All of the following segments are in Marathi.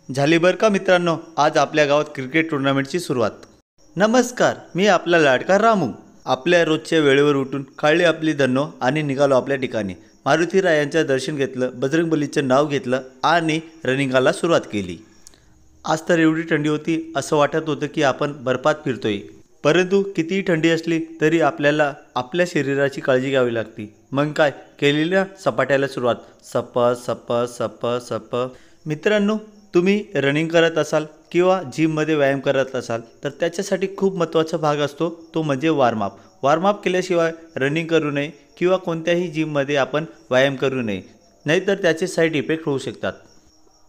झाली बरं का मित्रांनो, आज आपल्या गावात क्रिकेट टुर्नामेंटची सुरुवात। नमस्कार, मी आपला लाडका रामू। आपल्या रोजच्या वेळेवर उठून काढली आपली धन्नो आणि निघालो आपल्या ठिकाणी। मारुतीरायांचं दर्शन घेतलं, बजरंगबलीचं नाव घेतलं आणि रनिंगला सुरुवात केली। आज तर एवढी थंडी होती, असं वाटत होतं की आपण बर्फात फिरतोय। परंतु कितीही थंडी असली तरी आपल्याला आपल्या शरीराची काळजी घ्यावी लागते। मग काय केली ना सपाट्याला सुरुवात, सप सप सप सप। मित्रांनो, तुम्ही रनिंग करत असाल किंवा जिममध्ये व्यायाम करत असाल तर त्याच्यासाठी खूप महत्त्वाचा भाग असतो, तो म्हणजे वॉर्मअप। वॉर्मअप केल्याशिवाय रनिंग करू नये किंवा कोणत्याही जिममध्ये आपण व्यायाम करू नये, नाहीतर त्याचे साईड इफेक्ट होऊ शकतात।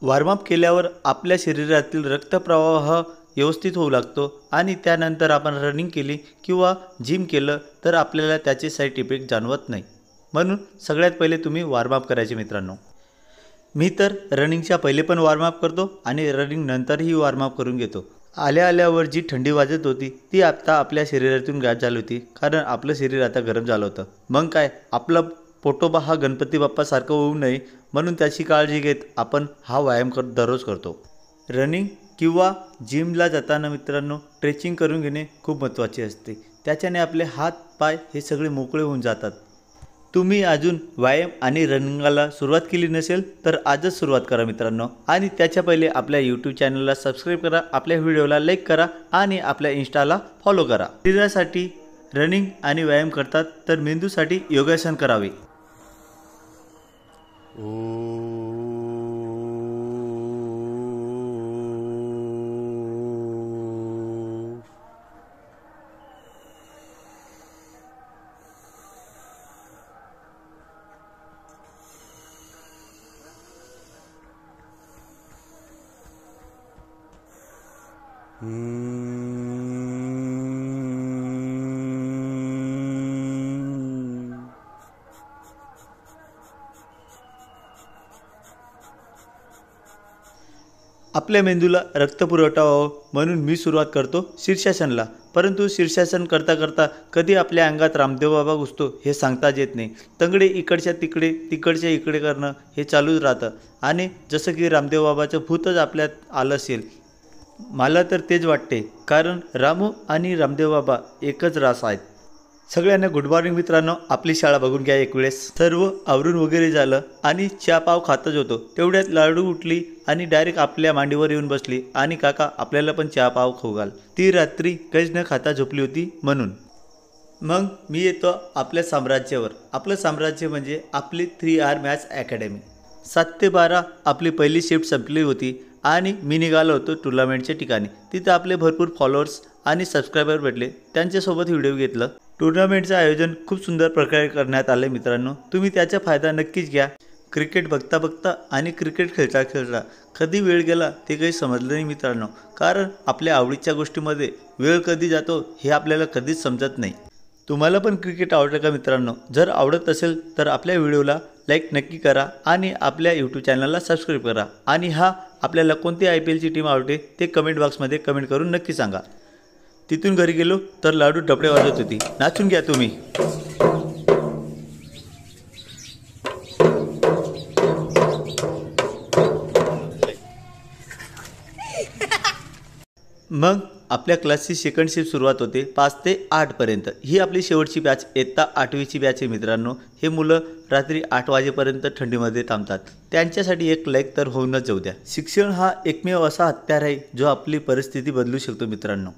वॉर्मअप केल्यावर आपल्या शरीरातील रक्तप्रवाह व्यवस्थित होऊ लागतो आणि त्यानंतर आपण रनिंग केली किंवा जिम केलं तर आपल्याला त्याचे साईड इफेक्ट जाणवत नाही। म्हणून सगळ्यात पहिले तुम्ही वॉर्मअप करायचे मित्रांनो। मी तर रनिंगच्या पहिले पण वॉर्मअप करतो आणि रनिंग नंतरही वॉर्मअप करून घेतो। आल्यावर जी थंडी वाजत होती ती आता आपल्या शरीरातून गायब झाली होती, कारण आपलं शरीर आता गरम झालं होतं। मग काय, आपला पोटोबा हा गणपती बाप्पासारखं होऊ नये म्हणून त्याची काळजी घेत आपण हा व्यायाम दररोज करतो। रनिंग किंवा जिमला जाताना मित्रांनो, स्ट्रेचिंग करून घेणे खूप महत्त्वाचे असते। त्याच्याने आपले हात पाय हे सगळे मोकळे होऊन जातात। तुम्ही अजून व्यायाम आणि रनिंगला सुरुवात केली नसेल तर आजच सुरुवात करा मित्रांनो। आणि त्याच्या पहिले आपल्या यूट्यूब चॅनलला सबस्क्राईब करा, आपल्या व्हिडिओला लाईक करा आणि आपल्या इंस्टाला फॉलो करा। शरीरासाठी रनिंग आणि व्यायाम करतात तर मेंदूसाठी योगासन करावे। आपल्या मेंदूला रक्तपुरवठा व्हावा म्हणून मी सुरुवात करतो शीर्षासनला। परंतु शीर्षासन करता करता कधी आपल्या अंगात रामदेव बाबा घुसतो हे सांगताच येत नाही। तंगडे इकडच्या तिकडे तिकडच्या इकडे करणं हे चालूच राहतं आणि जसं की रामदेव बाबाचं भूतच आपल्यात आलं असेल। मला तर तेच वाटते, कारण रामू आणि रामदेव बाबा एकच रास आहेत। सगळ्यांना गुड मॉर्निंग मित्रांनो। आपली शाळा बघून घ्या एक वेळेस। सर्व आवरून वगैरे झालं आणि चहा पाव खातच होतो, तेवढ्यात लाडू उठली आणि डायरेक्ट आपल्या मांडीवर येऊन बसली आणि काका आपल्याला पण चहा पाव खाऊ घाल। ती रात्री काहीच न खाता झोपली होती म्हणून। मग मी येतो आपल्या साम्राज्यावर। आपलं साम्राज्य म्हणजे आपली 3R मॅथ्स अकॅडमी। 7 ते 12 आपली पहिली शिफ्ट संपली होती आणि मी निघालो होतो टुर्नामेंटच्या ठिकाणी। तिथं आपले भरपूर फॉलोअर्स आणि सबस्क्रायबर भेटले, त्यांच्यासोबत व्हिडिओ घेतलं। टुर्नामेंटचं आयोजन खूप सुंदर प्रकारे करण्यात आले मित्रांनो, तुम्ही त्याचा फायदा नक्कीच घ्या। क्रिकेट बघता बघता आणि क्रिकेट खेळता खेळता कधी वेळ गेला ते काही समजलं नाही मित्रांनो, कारण आपल्या आवडीच्या गोष्टीमध्ये वेळ कधी जातो हे आपल्याला कधीच समजत नाही। तुम्हाला पण क्रिकेट आवडतं का मित्रांनो? जर आवडत असेल तर आपल्या व्हिडिओला लाईक नक्की करा आणि आपल्या यूट्यूब चॅनलला सबस्क्राईब करा। आणि आपल्याला कोणती IPLची टीम आवडते ते कमेंट बॉक्समध्ये कमेंट करून नक्की सांगा। तिथून घरी गेलो तर लाडू डबडे वाजत होती, नाचून घ्या तुम्ही। मग आपल्या क्लासची सेकंड शिफ्ट सुरुवात होते 5 ते 8 पर्यंत। ही आपली शेवटची बॅच, इयत्ता 8वीची बॅच आहे मित्रांनो। हे मुलं रात्री 8 वाजेपर्यंत थंडीमध्ये थांबतात, त्यांच्यासाठी एक लाईक तर होऊनच जाऊ द्या। शिक्षण हा एकमेव असा हत्यार आहे जो आपली परिस्थिती बदलू शकतो मित्रांनो।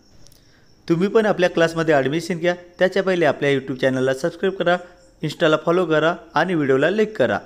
तुम्ही पण आपल्या क्लासमध्ये ॲडमिशन घ्या, त्याच्या पहिले आपल्या यूट्यूब चॅनलला सबस्क्राईब करा, इंस्टाला फॉलो करा आणि व्हिडिओला लाईक करा।